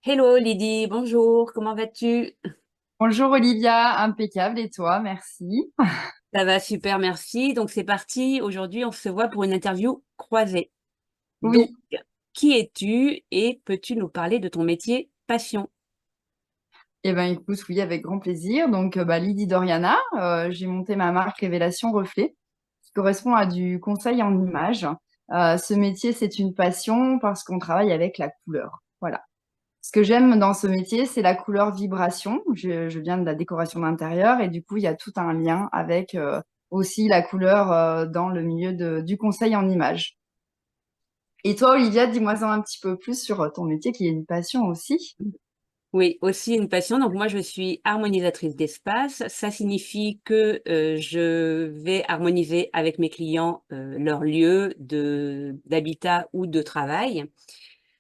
Hello Lydie, bonjour, comment vas-tu? Bonjour Olivia, impeccable et toi, merci. Ça va super, merci. Donc c'est parti, aujourd'hui on se voit pour une interview croisée. Donc, Oui, qui es-tu et peux-tu nous parler de ton métier passion? eh ben écoute, oui, avec grand plaisir. Donc, Lydie Doriana, j'ai monté ma marque Révélation Reflet, qui correspond à du conseil en images. Ce métier, c'est une passion parce qu'on travaille avec la couleur. Voilà. Ce que j'aime dans ce métier, c'est la couleur vibration. Je viens de la décoration d'intérieur et du coup, il y a tout un lien avec aussi la couleur dans le milieu du conseil en images. Et toi, Olivia, dis-moi un petit peu plus sur ton métier qui est une passion aussi. Oui, aussi une passion. Donc moi je suis harmonisatrice d'espace. Ça signifie que je vais harmoniser avec mes clients leur lieu d'habitat ou de travail.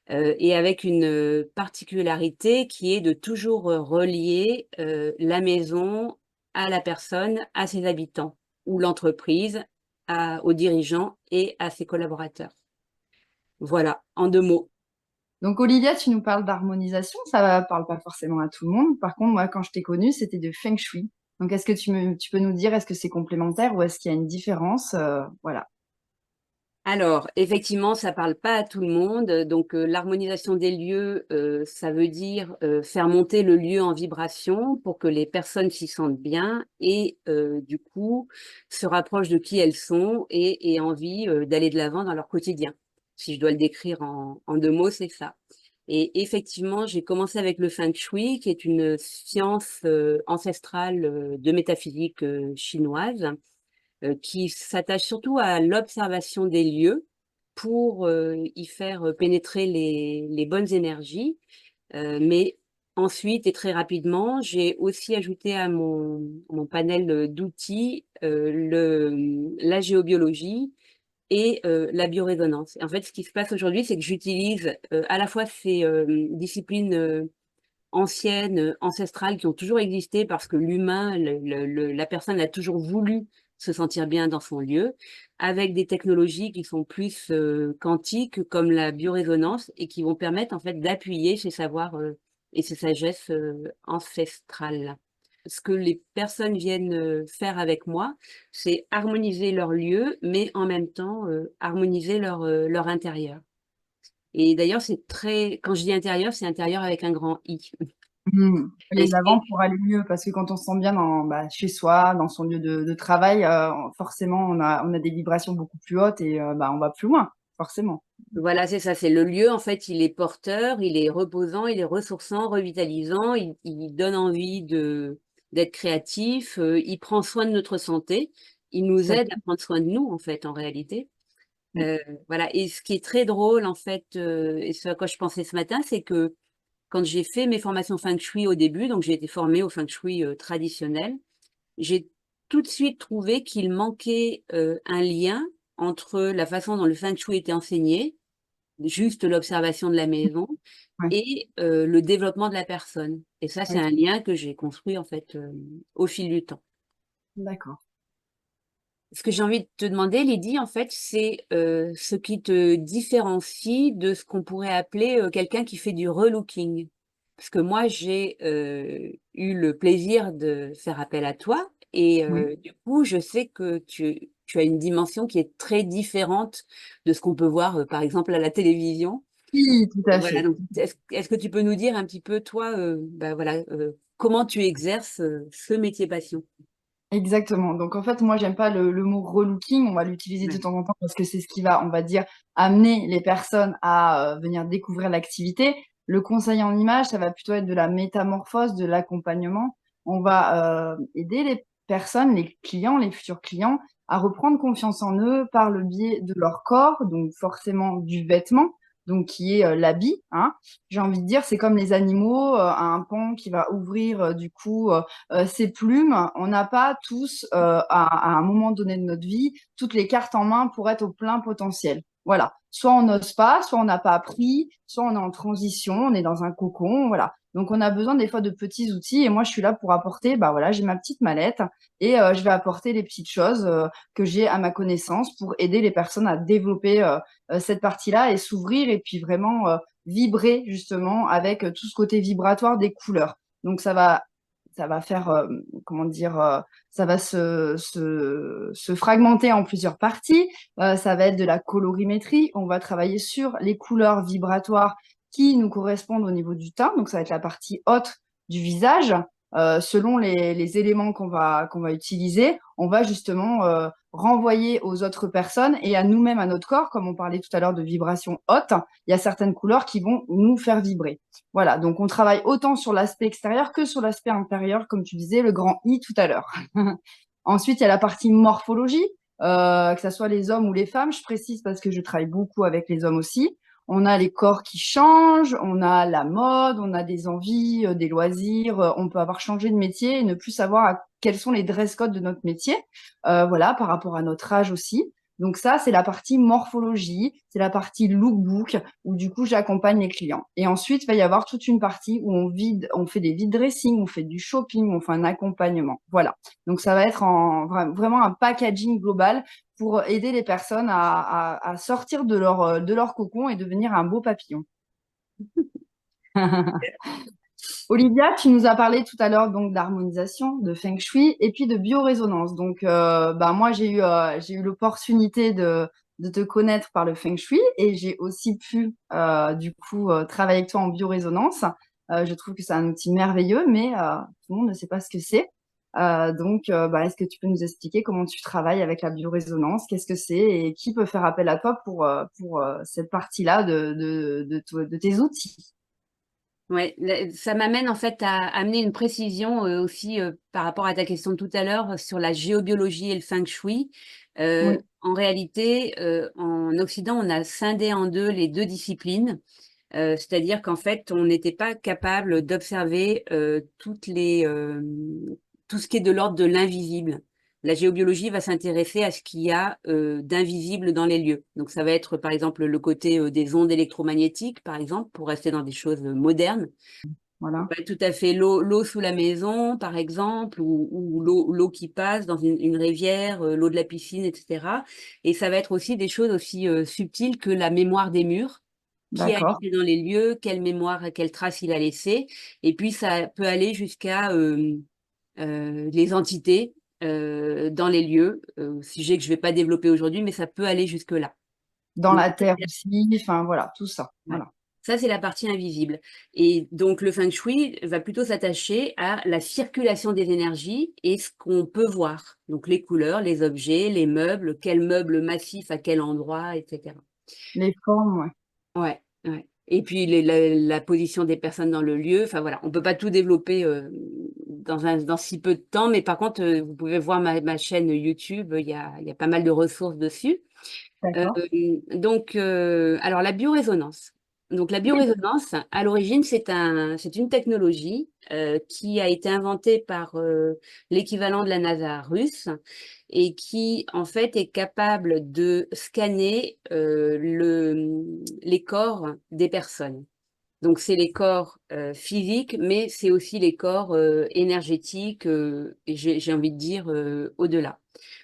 Et avec une particularité qui est de toujours relier la maison à la personne, à ses habitants, ou l'entreprise aux dirigeants et à ses collaborateurs. Voilà, en 2 mots. Donc, Olivia, tu nous parles d'harmonisation. Ça ne parle pas forcément à tout le monde. Par contre, moi, quand je t'ai connue, c'était de Feng Shui. Donc, est-ce que tu peux nous dire, est-ce que c'est complémentaire ou est-ce qu'il y a une différence? Voilà. Alors, effectivement, ça parle pas à tout le monde. Donc, l'harmonisation des lieux, ça veut dire faire monter le lieu en vibration pour que les personnes s'y sentent bien et du coup se rapprochent de qui elles sont et aient envie d'aller de l'avant dans leur quotidien. Si je dois le décrire en 2 mots, c'est ça. Et effectivement, j'ai commencé avec le Feng Shui, qui est une science ancestrale de métaphysique chinoise qui s'attache surtout à l'observation des lieux pour y faire pénétrer les bonnes énergies. Mais ensuite et très rapidement, j'ai aussi ajouté à mon panel d'outils la géobiologie et la biorésonance. Et en fait, ce qui se passe aujourd'hui, c'est que j'utilise à la fois ces disciplines anciennes, ancestrales, qui ont toujours existé parce que l'humain, la personne a toujours voulu se sentir bien dans son lieu, avec des technologies qui sont plus quantiques, comme la biorésonance, et qui vont permettre en fait d'appuyer ces savoirs et ces sagesses ancestrales. Ce que les personnes viennent faire avec moi, c'est harmoniser leur lieu, mais en même temps harmoniser leur intérieur. Et d'ailleurs, c'est très, quand je dis intérieur, c'est intérieur avec un grand I. Aller Et de l'avant pour aller mieux, parce que quand on se sent bien chez soi, dans son lieu de travail, forcément, on a des vibrations beaucoup plus hautes et on va plus loin, forcément. voilà, c'est ça, c'est le lieu, en fait, il est porteur, il est reposant, il est ressourçant, revitalisant, il donne envie d'être créatif, il prend soin de notre santé, il nous Tout à aide fait. à prendre soin de nous, en fait, en réalité. Oui. Voilà, et ce qui est très drôle, en fait, et ce à quoi je pensais ce matin, c'est que quand j'ai fait mes formations Feng Shui au début, donc j'ai été formée au Feng Shui traditionnel, j'ai tout de suite trouvé qu'il manquait un lien entre la façon dont le Feng Shui était enseigné, juste l'observation de la maison, Ouais. et le développement de la personne. Et ça, c'est Oui. un lien que j'ai construit en fait au fil du temps. D'accord. Ce que j'ai envie de te demander, Lydie, en fait, c'est ce qui te différencie de ce qu'on pourrait appeler quelqu'un qui fait du relooking. Parce que moi, j'ai eu le plaisir de faire appel à toi et Oui. du coup, je sais que tu as une dimension qui est très différente de ce qu'on peut voir, par exemple, à la télévision. Oui, tout à Voilà, fait. donc est-ce que tu peux nous dire un petit peu, toi, voilà, comment tu exerces ce métier passion? Exactement. Donc en fait, moi, j'aime pas le mot relooking. On va l'utiliser de Ouais. temps en temps parce que c'est ce qui va, on va dire, amener les personnes à venir découvrir l'activité. Le conseil en image, ça va plutôt être de la métamorphose, de l'accompagnement. On va aider les personnes, les clients, les futurs clients, à reprendre confiance en eux par le biais de leur corps, donc forcément du vêtement, donc qui est l'habit, hein. J'ai envie de dire, c'est comme les animaux, un pan qui va ouvrir ces plumes, on n'a pas tous, à un moment donné de notre vie, toutes les cartes en main pour être au plein potentiel. Voilà. Soit on n'ose pas, soit on n'a pas appris, soit on est en transition, on est dans un cocon, voilà. Donc, on a besoin des fois de petits outils et moi, je suis là pour apporter, bah voilà, j'ai ma petite mallette et je vais apporter les petites choses que j'ai à ma connaissance pour aider les personnes à développer cette partie-là et s'ouvrir et puis vraiment vibrer justement avec tout ce côté vibratoire des couleurs. Donc, ça va faire, comment dire, ça va se fragmenter en plusieurs parties. Ça va être de la colorimétrie. On va travailler sur les couleurs vibratoires qui nous correspondent au niveau du teint. Donc, ça va être la partie haute du visage. Selon les éléments qu'on va utiliser, on va justement renvoyer aux autres personnes et à nous-mêmes, à notre corps, comme on parlait tout à l'heure de vibration haute, il y a certaines couleurs qui vont nous faire vibrer. Voilà, donc on travaille autant sur l'aspect extérieur que sur l'aspect intérieur, comme tu disais, le grand I tout à l'heure. Ensuite, il y a la partie morphologie, que ce soit les hommes ou les femmes, je précise parce que je travaille beaucoup avec les hommes aussi. On a les corps qui changent, on a la mode, on a des envies, des loisirs, on peut avoir changé de métier et ne plus savoir quels sont les dress codes de notre métier, voilà, par rapport à notre âge aussi. Donc ça, c'est la partie morphologie, c'est la partie lookbook où du coup j'accompagne les clients. Et ensuite, il va y avoir toute une partie où on fait des vide dressing, on fait du shopping, on fait un accompagnement. Voilà. Donc ça va être vraiment un packaging global pour aider les personnes à sortir de leur cocon et devenir un beau papillon. Olivia, tu nous as parlé tout à l'heure donc d'harmonisation, de feng shui et puis de biorésonance. Donc, bah, moi, j'ai eu l'opportunité de te connaître par le feng shui et j'ai aussi pu, du coup, travailler avec toi en biorésonance. Je trouve que c'est un outil merveilleux, mais tout le monde ne sait pas ce que c'est. Donc, bah, est-ce que tu peux nous expliquer comment tu travailles avec la biorésonance? Qu'est-ce que c'est et qui peut faire appel à toi pour cette partie-là de tes outils? Ouais, ça m'amène en fait à amener une précision aussi par rapport à ta question de tout à l'heure sur la géobiologie et le feng shui. Oui, En réalité, en Occident, on a scindé en deux les deux disciplines. C'est-à-dire qu'en fait, on n'était pas capable d'observer tout ce qui est de l'ordre de l'invisible. La géobiologie va s'intéresser à ce qu'il y a d'invisible dans les lieux. Donc ça va être par exemple le côté des ondes électromagnétiques, par exemple, pour rester dans des choses modernes. voilà, Pas tout à fait l'eau sous la maison, par exemple, ou l'eau qui passe dans une rivière, l'eau de la piscine, etc. Et ça va être aussi des choses aussi subtiles que la mémoire des murs, qui a d'accord. habité dans les lieux, quelle mémoire, quelle trace il a laissé. Et puis, ça peut aller jusqu'à les entités dans les lieux, sujet que je ne vais pas développer aujourd'hui, mais ça peut aller jusque-là. Dans Donc, la terre aussi, enfin voilà, tout ça. ouais. Voilà. Ça, c'est la partie invisible. Et donc, le feng shui va plutôt s'attacher à la circulation des énergies et ce qu'on peut voir. Donc, les couleurs, les objets, les meubles, quel meuble massif à quel endroit, etc. Les formes, ouais. Ouais, ouais. Et puis la position des personnes dans le lieu. Enfin voilà, on peut pas tout développer dans si peu de temps, mais par contre, vous pouvez voir ma chaîne YouTube. Il y a pas mal de ressources dessus. Euh, D'accord. alors la biorésonance. Donc la Oui, biorésonance, à l'origine, c'est une technologie qui a été inventée par l'équivalent de la NASA russe et qui en fait est capable de scanner les corps des personnes. Donc c'est les corps physiques, mais c'est aussi les corps énergétiques et j'ai envie de dire au-delà.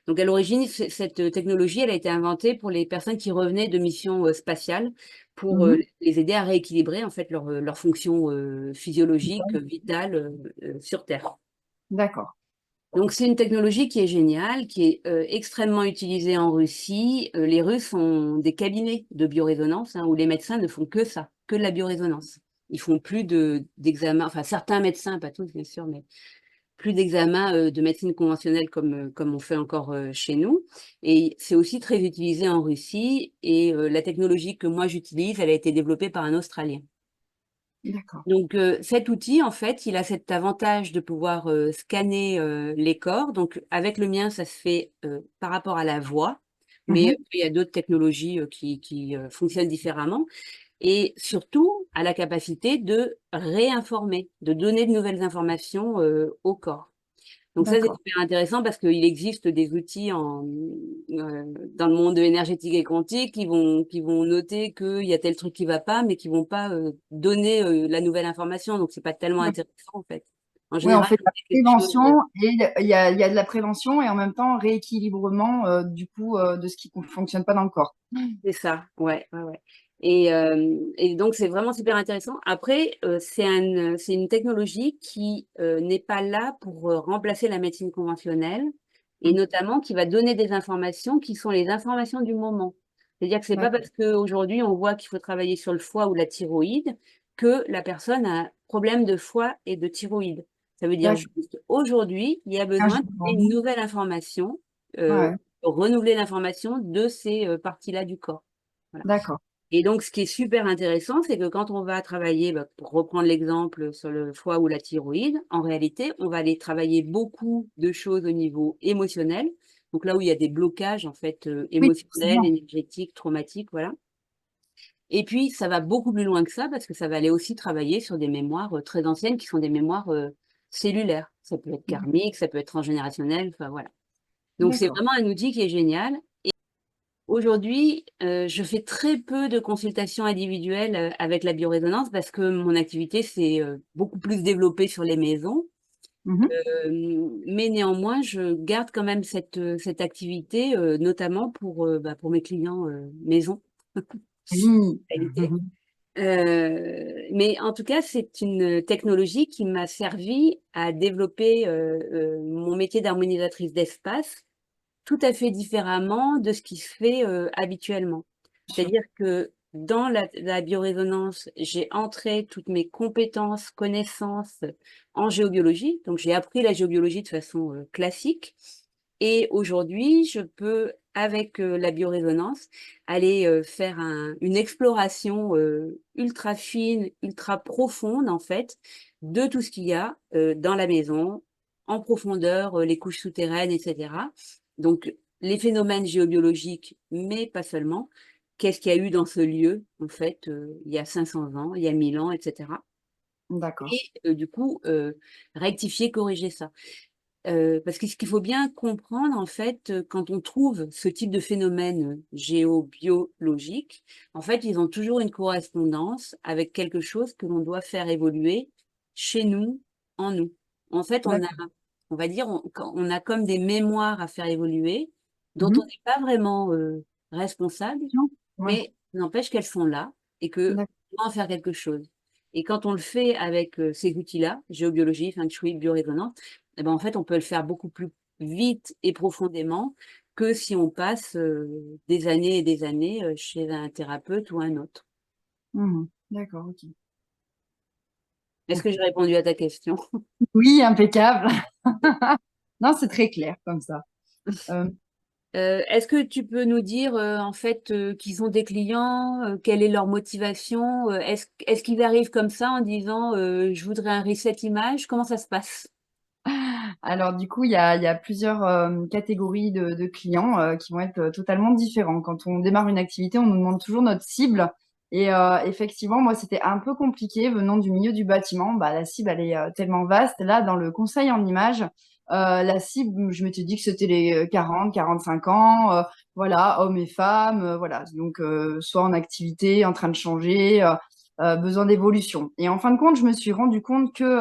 Donc à l'origine, cette technologie, elle a été inventée pour les personnes qui revenaient de missions spatiales pour mhm. les aider à rééquilibrer en fait leur fonction physiologique, vitale sur Terre. D'accord. Donc c'est une technologie qui est géniale, qui est extrêmement utilisée en Russie. Les Russes ont des cabinets de biorésonance où les médecins ne font que ça, que de la biorésonance. Ils font plus d'examens, enfin certains médecins, pas tous bien sûr, mais plus d'examens de médecine conventionnelle comme on fait encore chez nous. Et c'est aussi très utilisé en Russie. Et la technologie que moi j'utilise, elle a été développée par un Australien. D'accord. Donc cet outil, en fait, il a cet avantage de pouvoir scanner les corps. Donc avec le mien, ça se fait par rapport à la voix, mais Mhm. il y a d'autres technologies qui fonctionnent différemment. Et surtout à la capacité de réinformer, de donner de nouvelles informations au corps. Donc ça, c'est D'accord. super intéressant parce qu'il existe des outils dans le monde énergétique et quantique qui vont noter qu'il y a tel truc qui va pas, mais qui vont pas donner la nouvelle information. Donc c'est pas tellement Ouais. intéressant en fait. En Oui, on général, fait de on la fait quelque chose. prévention et il y a de la prévention et en même temps rééquilibrement du coup de ce qui ne fonctionne pas dans le corps. C'est ça, ouais, ouais, ouais. Et donc, c'est vraiment super intéressant. Après, c'est une technologie qui n'est pas là pour remplacer la médecine conventionnelle et Mm. notamment qui va donner des informations qui sont les informations du moment. C'est-à-dire que c'est pas D'accord. parce qu'aujourd'hui, on voit qu'il faut travailler sur le foie ou la thyroïde que la personne a un problème de foie et de thyroïde. Ça veut dire D'accord. juste, aujourd'hui, il y a Ah, besoin je de comprends. donner une nouvelle information euh, Ouais, renouveler l'information de ces parties-là du corps. Voilà. d'accord. Et donc, ce qui est super intéressant, c'est que quand on va travailler, bah, pour reprendre l'exemple sur le foie ou la thyroïde, en réalité, on va aller travailler beaucoup de choses au niveau émotionnel. Donc là où il y a des blocages, en fait, Oui, émotionnels, forcément. énergétiques, traumatiques, voilà. Et puis, ça va beaucoup plus loin que ça parce que ça va aller aussi travailler sur des mémoires très anciennes qui sont des mémoires cellulaires. Ça peut être Mhm. karmique, ça peut être transgénérationnel, enfin voilà. Donc, c'est D'accord. vraiment un outil qui est génial. Aujourd'hui, je fais très peu de consultations individuelles avec la biorésonance parce que mon activité s'est beaucoup plus développée sur les maisons. Mhm. Mais néanmoins, je garde quand même cette activité, notamment pour mes clients maison, Oui. en réalité. Mhm. Mais en tout cas, c'est une technologie qui m'a servi à développer mon métier d'harmonisatrice d'espace tout à fait différemment de ce qui se fait habituellement. Bien sûr. C'est-à-dire que dans la biorésonance, j'ai entré toutes mes compétences, connaissances en géobiologie. Donc, j'ai appris la géobiologie de façon classique. Et aujourd'hui, je peux, avec la biorésonance, aller faire une exploration ultra fine, ultra profonde, en fait, de tout ce qu'il y a dans la maison, en profondeur, les couches souterraines, etc. Donc, les phénomènes géobiologiques, mais pas seulement. Qu'est-ce qu'il y a eu dans ce lieu, en fait, il y a 500 ans, il y a 1000 ans, etc. D'accord. Et du coup, rectifier, corriger ça. Parce que ce qu'il faut bien comprendre, en fait, quand on trouve ce type de phénomène géobiologique, en fait, ils ont toujours une correspondance avec quelque chose que l'on doit faire évoluer chez nous, en nous. En fait, D'accord. on va dire, on a comme des mémoires à faire évoluer, dont on Mhm. n'est pas vraiment responsable, Non. Ouais. mais n'empêche qu'elles sont là et que D'accord. on doit en faire quelque chose. Et quand on le fait avec ces outils-là, géobiologie, feng shui, biorésonance, eh ben, en fait, on peut le faire beaucoup plus vite et profondément que si on passe des années et des années chez un thérapeute ou un autre. Mhm. D'accord, ok. Est-ce que Ok. j'ai répondu à ta question? Oui, impeccable. Non, c'est très clair comme ça. Euh, Est-ce que tu peux nous dire en fait qu'ils ont des clients, quelle est leur motivation, est-ce qu'ils arrivent comme ça en disant je voudrais un reset image? Comment ça se passe? Alors, du coup, il y a plusieurs catégories de clients qui vont être totalement différents. Quand on démarre une activité, on nous demande toujours notre cible. Et effectivement, moi, c'était un peu compliqué venant du milieu du bâtiment. Bah, la cible, elle est tellement vaste. Là, dans le conseil en images, la cible, je m'étais dit que c'était les 40, 45 ans, voilà, hommes et femmes, voilà. Donc, soit en activité, en train de changer, besoin d'évolution. Et en fin de compte, je me suis rendu compte que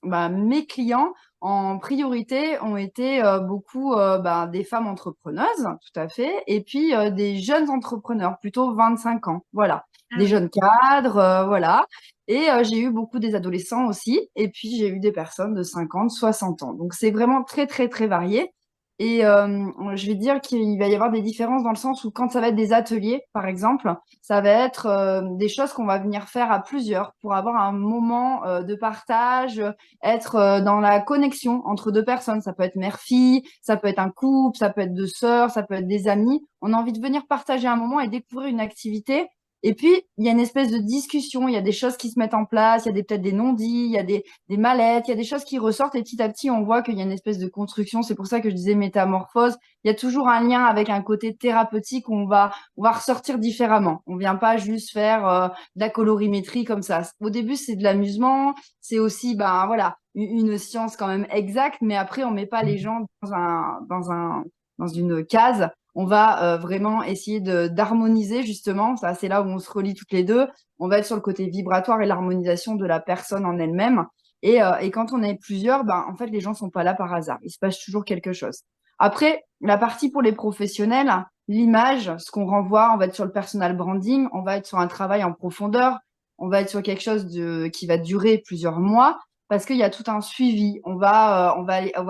bah, mes clients, en priorité, ont été beaucoup ben, des femmes entrepreneuses, tout à fait, et puis des jeunes entrepreneurs, plutôt 25 ans, voilà, Ah des oui. jeunes cadres, voilà. Et j'ai eu beaucoup des adolescents aussi, et puis j'ai eu des personnes de 50, 60 ans. Donc c'est vraiment très, très, très varié. Et je vais dire qu'il va y avoir des différences dans le sens où quand ça va être des ateliers, par exemple, ça va être des choses qu'on va venir faire à plusieurs pour avoir un moment de partage, être dans la connexion entre deux personnes. Ça peut être mère-fille, ça peut être un couple, ça peut être deux sœurs, ça peut être des amis. On a envie de venir partager un moment et découvrir une activité Et puis, il y a une espèce de discussion, il y a des choses qui se mettent en place, il y a peut-être des non-dits, il y a des mallettes, il y a des choses qui ressortent et petit à petit, on voit qu'il y a une espèce de construction. C'est pour ça que je disais métamorphose. Il y a toujours un lien avec un côté thérapeutique où on va ressortir différemment. On vient pas juste faire de la colorimétrie comme ça. Au début, c'est de l'amusement. C'est aussi, ben voilà, une science quand même exacte, mais après, on met pas les gens dans une case. On va vraiment essayer d'harmoniser justement. Ça, c'est là où on se relie toutes les deux. On va être sur le côté vibratoire et l'harmonisation de la personne en elle-même. Et quand on est plusieurs, ben, en fait, les gens sont pas là par hasard. Il se passe toujours quelque chose. Après, la partie pour les professionnels, l'image, ce qu'on renvoie, on va être sur le personal branding, on va être sur un travail en profondeur, on va être sur quelque chose qui va durer plusieurs mois parce qu'il y a tout un suivi. On va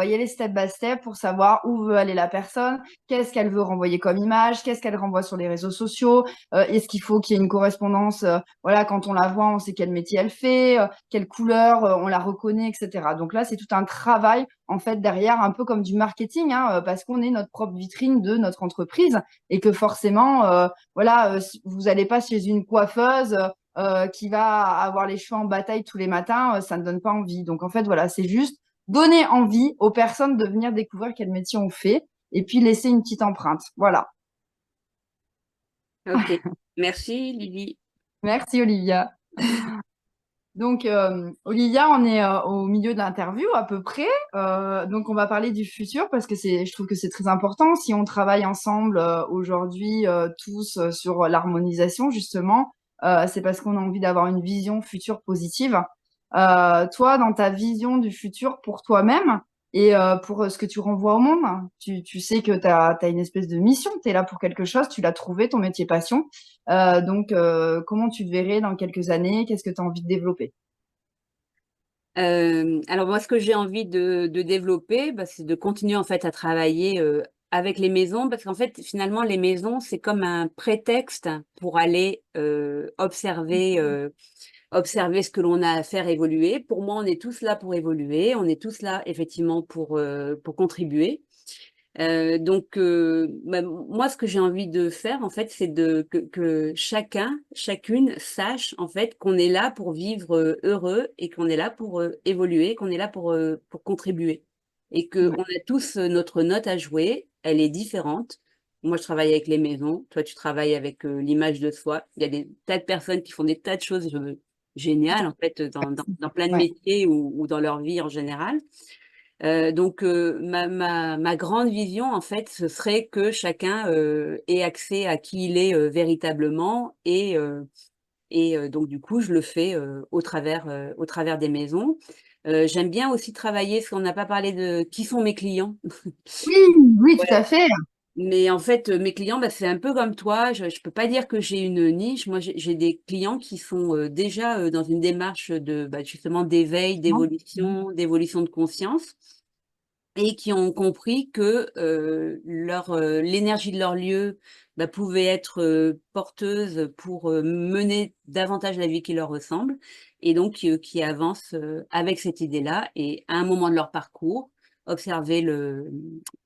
y aller step by step pour savoir où veut aller la personne, qu'est-ce qu'elle veut renvoyer comme image, qu'est-ce qu'elle renvoie sur les réseaux sociaux, est-ce qu'il faut qu'il y ait une correspondance, voilà, quand on la voit, on sait quel métier elle fait, quelle couleur, on la reconnaît, etc. Donc là, c'est tout un travail en fait derrière, un peu comme du marketing, hein, parce qu'on est notre propre vitrine de notre entreprise et que forcément, voilà, vous n'allez pas chez une coiffeuse qui va avoir les cheveux en bataille tous les matins, ça ne donne pas envie. Donc en fait, voilà, c'est juste donner envie aux personnes de venir découvrir quel métier on fait et puis laisser une petite empreinte. Voilà. Ok, merci Lydie. Merci Olivia. Donc, Olivia, on est au milieu de l'interview à peu près. Donc, on va parler du futur parce que je trouve que c'est très important. Si on travaille ensemble aujourd'hui tous sur l'harmonisation, justement, c'est parce qu'on a envie d'avoir une vision future positive. Toi, dans ta vision du futur pour toi-même et pour ce que tu renvoies au monde, tu sais que tu as une espèce de mission, tu es là pour quelque chose, tu l'as trouvé, ton métier passion. Donc, comment tu te verrais dans quelques années? Qu'est-ce que tu as envie de développer? Alors moi, ce que j'ai envie de développer, bah, c'est de continuer en fait à travailler avec les maisons, parce qu'en fait, finalement, les maisons, c'est comme un prétexte pour aller observer ce que l'on a à faire évoluer. Pour moi, on est tous là pour évoluer, on est tous là effectivement pour contribuer. Bah, moi, ce que j'ai envie de faire, en fait, c'est que chacun, chacune sache, en fait, qu'on est là pour vivre heureux et qu'on est là pour évoluer, qu'on est là pour contribuer. Et qu'on Ouais, a tous notre note à jouer, elle est différente. Moi, je travaille avec les maisons, toi, tu travailles avec l'image de soi. Il y a des tas de personnes qui font des tas de choses géniales, en fait, dans plein de ouais, métiers ou dans leur vie en général. Ma grande vision, en fait, ce serait que chacun ait accès à qui il est véritablement et donc du coup, je le fais au travers des maisons. J'aime bien aussi travailler, parce qu'on n'a pas parlé de qui sont mes clients. oui, oui, tout Ouais. à fait. Mais en fait, mes clients, bah, c'est un peu comme toi. Je peux pas dire que j'ai une niche. Moi, j'ai des clients qui sont déjà dans une démarche de bah, justement d'éveil, Non. Mhm. d'évolution de conscience et qui ont compris que l'énergie de leur lieu bah, pouvait être porteuse pour mener davantage la vie qui leur ressemble, et donc qui avancent avec cette idée-là, et à un moment de leur parcours, observer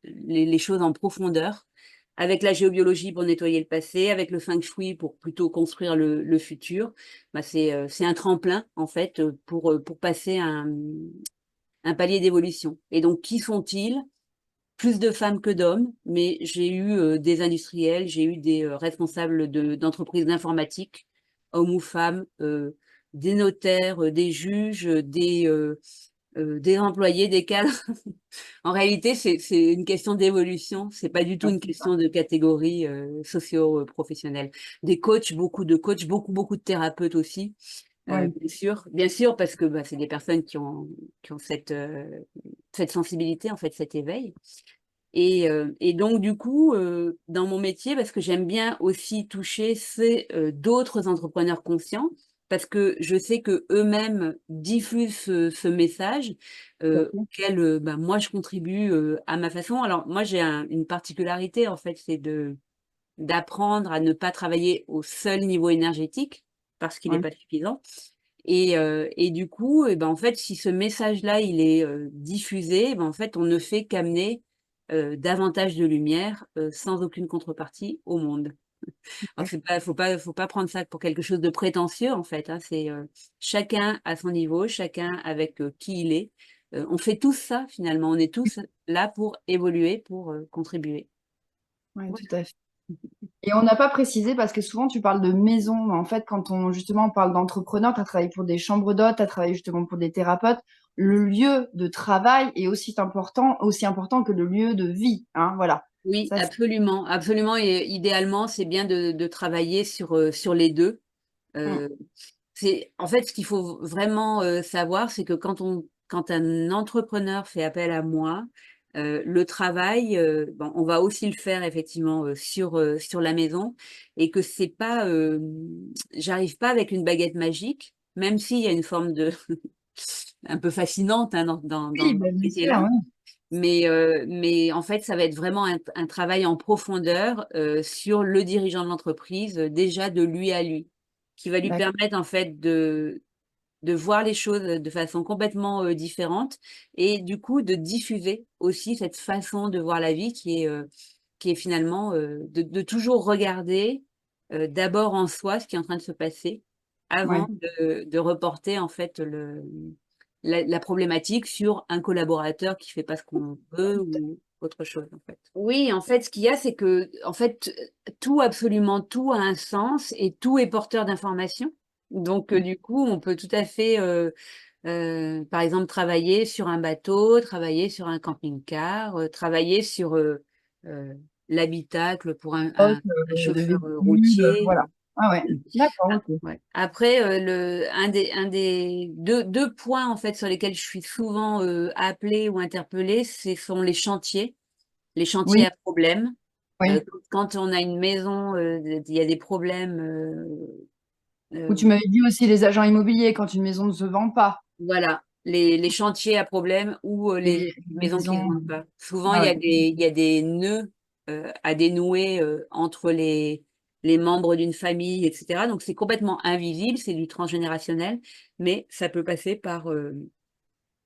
les choses en profondeur, avec la géobiologie pour nettoyer le passé, avec le feng shui pour plutôt construire le futur. Bah, c'est un tremplin, en fait, pour passer un palier d'évolution. Et donc, qui sont-ils? Plus de femmes que d'hommes, mais j'ai eu des industriels, j'ai eu des responsables d'entreprises d'informatique, hommes ou femmes, des notaires, des juges, des employés, des cadres. En réalité, c'est une question d'évolution, c'est pas du tout Ouais, une c'est ça. question de catégorie socio-professionnelle. Des coachs, beaucoup de coachs, beaucoup de thérapeutes aussi. Ouais, Bien sûr, parce que bah, c'est des personnes qui ont cette sensibilité, en fait, cet éveil. Et donc, du coup, dans mon métier, parce que j'aime bien aussi toucher, c'est d'autres entrepreneurs conscients, parce que je sais que eux-mêmes diffusent ce message tout à fait. auquel bah, moi, je contribue à ma façon. Alors, moi, j'ai une particularité, en fait, c'est d'apprendre à ne pas travailler au seul niveau énergétique, parce qu'il n'est Ouais, pas suffisant. Et du coup, eh ben, en fait, si ce message-là, il est diffusé, eh ben, en fait, on ne fait qu'amener davantage de lumière sans aucune contrepartie au monde. Alors, faut pas prendre ça pour quelque chose de prétentieux, en fait, hein. C'est chacun à son niveau, chacun avec qui il est. On fait tous ça, finalement. On est tous là pour évoluer, pour contribuer. Ouais, Voilà. tout à fait. Et on n'a pas précisé parce que souvent tu parles de maison, mais en fait, quand on justement on parle d'entrepreneur, tu as travaillé pour des chambres d'hôtes, tu as travaillé justement pour des thérapeutes. Le lieu de travail est aussi important que le lieu de vie, hein, voilà. Oui, Ça, c'est absolument, absolument. Et idéalement, c'est bien de travailler sur les deux. mm, Euh, en fait, ce qu'il faut vraiment savoir, c'est que quand un entrepreneur fait appel à moi, le travail, bon, on va aussi le faire effectivement sur la maison, et que c'est pas, j'arrive pas avec une baguette magique, même s'il y a une forme de un peu fascinante, hein, oui, dans bah, ce bien sûr, métier-là. ouais. Mais en fait, ça va être vraiment un travail en profondeur sur le dirigeant de l'entreprise, déjà de lui à lui, qui va lui D'accord. permettre en fait de voir les choses de façon complètement différente, et du coup de diffuser aussi cette façon de voir la vie qui est finalement de toujours regarder d'abord en soi ce qui est en train de se passer avant Ouais. de reporter en fait la problématique sur un collaborateur qui fait pas ce qu'on veut ou autre chose, en fait. Oui, en fait, ce qu'il y a, c'est que, en fait, tout, absolument tout a un sens et tout est porteur d'informations. Donc, du coup, on peut tout à fait, par exemple, travailler sur un bateau, travailler sur un camping-car, travailler sur euh, l'habitacle pour Poste, un de chauffeur véhicule, routier. voilà. Ah ouais. D'accord, Ah, ok. ouais. Après, un des deux points en fait sur lesquels je suis souvent appelée ou interpellée, ce sont les chantiers Oui, à problème. oui. Quand on a une maison, il y a des problèmes. Ou tu Euh, m'avais dit aussi les agents immobiliers quand une maison ne se vend pas. voilà, les chantiers à problème ou les Les maisons qui ne se maisons. vendent pas. Souvent, Ah ouais. il y a des nœuds à dénouer entre les membres d'une famille, etc. Donc, c'est complètement invisible, c'est du transgénérationnel, mais ça peut passer par...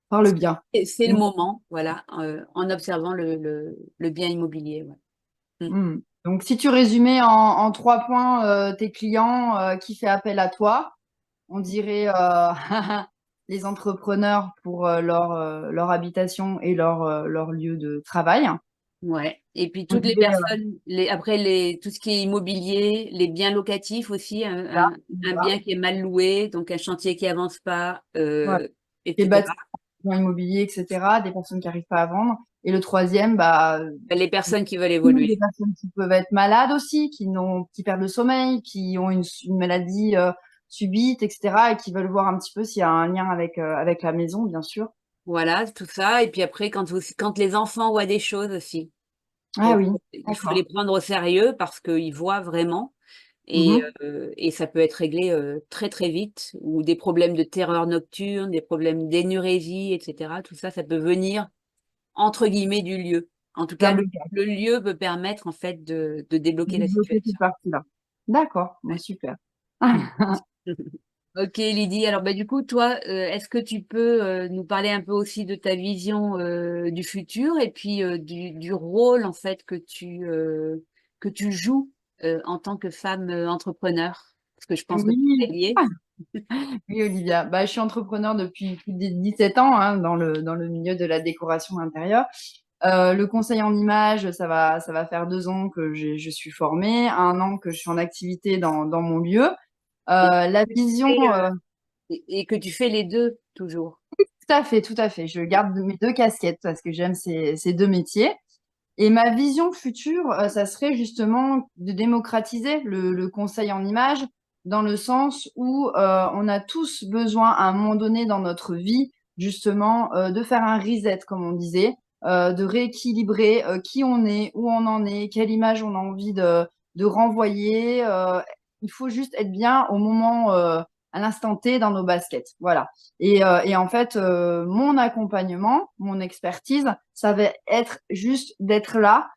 Par le bien. et c'est le Mm. moment, voilà, en observant le bien immobilier. Ouais. Mm. Mm. Donc, si tu résumais en 3 points tes clients qui fait appel à toi, on dirait les entrepreneurs pour leur habitation et leur lieu de travail. Ouais. Et puis On toutes les dirait personnes, après tout ce qui est immobilier, les biens locatifs aussi, là, un voilà, bien qui est mal loué, donc un chantier qui avance pas, voilà. Les etc. bâtiments immobiliers, etc., des personnes qui n'arrivent pas à vendre. Et le troisième, bah, Les personnes qui veulent des évoluer. personnes qui peuvent être malades aussi, qui perdent le sommeil, qui ont une maladie subite, etc., et qui veulent voir un petit peu s'il y a un lien avec la maison, bien sûr. Voilà, tout ça. Et puis après, quand les enfants voient des choses aussi, Ah oui, il faut les d'accord. prendre au sérieux parce qu'ils voient vraiment. Mhm. Et ça peut être réglé très très vite, ou des problèmes de terreur nocturne, des problèmes d'énurésie, etc. Tout ça, ça peut venir entre guillemets du lieu. En tout cas, Dans le cas, le lieu peut permettre en fait de débloquer la débloquer cette situation. partie-là. D'accord, bon, Ouais. super. Ok Lydie, alors bah, du coup, toi, est-ce que tu peux nous parler un peu aussi de ta vision du futur et puis du rôle en fait que tu joues en tant que femme entrepreneur? Parce que je pense que tout est Oui, lié. oui, Olivia. Bah, je suis entrepreneur depuis plus de 17 ans hein, dans le milieu de la décoration intérieure. Le conseil en image, ça va faire 2 ans que je suis formée, 1 an que je suis en activité dans mon lieu. Et, La vision, et que tu fais les deux toujours. tout à fait, tout à fait. Je garde mes 2 casquettes parce que j'aime ces 2 métiers. Et ma vision future, ça serait justement de démocratiser le conseil en image dans le sens où on a tous besoin à un moment donné dans notre vie, justement, de faire un reset, comme on disait, de rééquilibrer qui on est, où on en est, quelle image on a envie de renvoyer. Il faut juste être bien au moment, à l'instant T dans nos baskets. Voilà. Et en fait, mon accompagnement, mon expertise, ça va être juste d'être là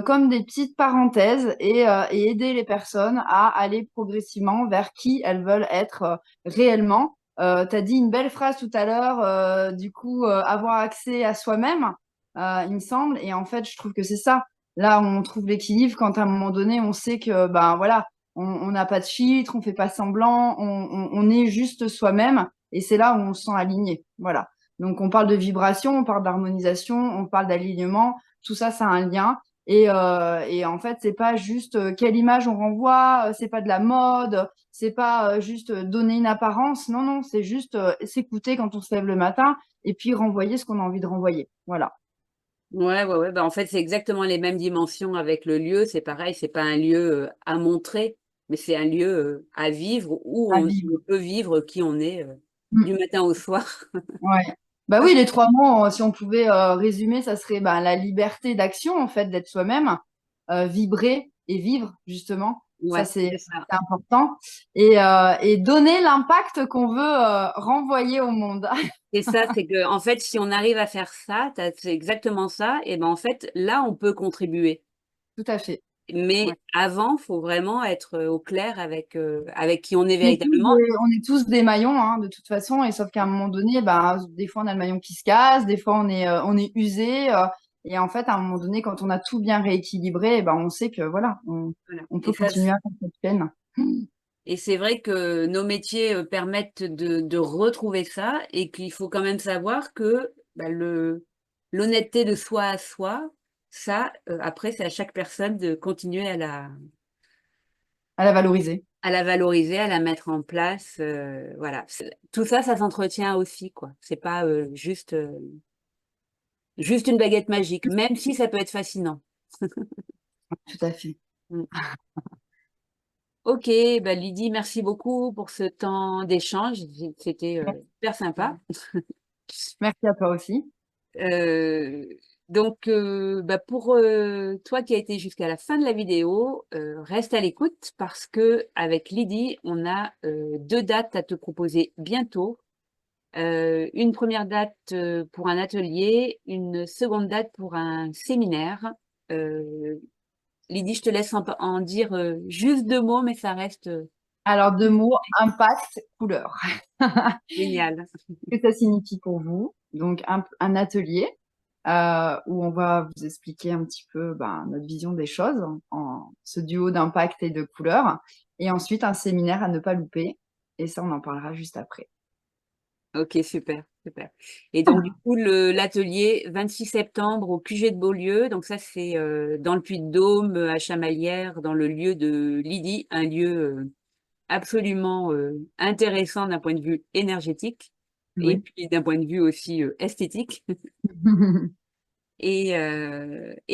comme des petites parenthèses et aider les personnes à aller progressivement vers qui elles veulent être réellement. Tu as dit une belle phrase tout à l'heure, du coup, avoir accès à soi-même, il me semble. Et en fait, je trouve que c'est ça. là, on trouve l'équilibre quand à un moment donné, on sait que, ben voilà, on n'a pas de filtre, on fait pas semblant, on est juste soi-même, et c'est là où on se sent aligné. Voilà. Donc, on parle de vibration, on parle d'harmonisation, on parle d'alignement. Tout ça, ça a un lien. Et en fait, c'est pas juste quelle image on renvoie, c'est pas de la mode, c'est pas juste donner une apparence. Non, non, c'est juste s'écouter quand on se lève le matin et puis renvoyer ce qu'on a envie de renvoyer. Voilà. Ouais, ouais, ouais. Bah, en fait, c'est exactement les mêmes dimensions avec le lieu. C'est pareil, c'est pas un lieu à montrer, mais c'est un lieu à vivre où À on vivre. peut vivre qui on est Mm. du matin au soir. Ouais. Bah oui, les trois mots, si on pouvait résumer, ça serait ben, la liberté d'action, en fait, d'être soi-même, vibrer et vivre, justement. Ça, Ouais, c'est c'est ça. c'est important. Et donner l'impact qu'on veut renvoyer au monde. Et ça, c'est que, en fait, si on arrive à faire ça, c'est exactement ça, et ben en fait, là, on peut contribuer. Tout à fait. Ouais. Mais avant, faut vraiment être au clair avec qui on est On est tous véritablement. des, on est tous des maillons, hein, de toute façon, et sauf qu'à un moment donné, bah, des fois on a le maillon qui se casse, des fois on est usé, et en fait, à un moment donné, quand on a tout bien rééquilibré, eh ben, on sait que voilà, Voilà. on peut continuer à faire cette peine. Et c'est vrai que nos métiers permettent de retrouver ça et qu'il faut quand même savoir que bah, l'honnêteté de soi à soi, ça, après, c'est à chaque personne de continuer À la valoriser. à la valoriser, à la mettre en place. Voilà. Tout ça, ça s'entretient aussi, quoi. C'est pas juste une baguette magique, même si ça peut être fascinant. Tout à fait. Mm. Ok, bah Lydie, merci beaucoup pour ce temps d'échange. C'était super sympa. Merci à toi aussi. Euh, donc, bah, pour toi qui as été jusqu'à la fin de la vidéo, reste à l'écoute parce que avec Lydie, on a deux dates à te proposer bientôt. Une première date pour un atelier, une seconde date pour un séminaire. Euh, Lydie, je te laisse en dire juste deux mots, mais ça reste Alors, deux mots, impact, couleur. génial. Qu'est-ce que ça signifie pour vous? Donc, un atelier où on va vous expliquer un petit peu ben, notre vision des choses en ce duo d'impact et de couleur. Et ensuite, un séminaire à ne pas louper. Et ça, on en parlera juste après. Ok, super, super. Et donc, du coup, l'atelier 26 septembre au QG de Beaulieu. Donc, ça, c'est dans le Puy-de-Dôme, à Chamalières, dans le lieu de Lydie, un lieu absolument intéressant d'un point de vue énergétique et Oui. puis d'un point de vue aussi esthétique. Et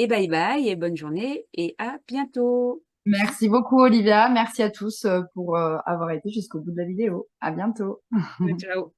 bye bye et bonne journée et à bientôt. Merci beaucoup, Olivia. Merci à tous pour avoir été jusqu'au bout de la vidéo. À bientôt. Ciao.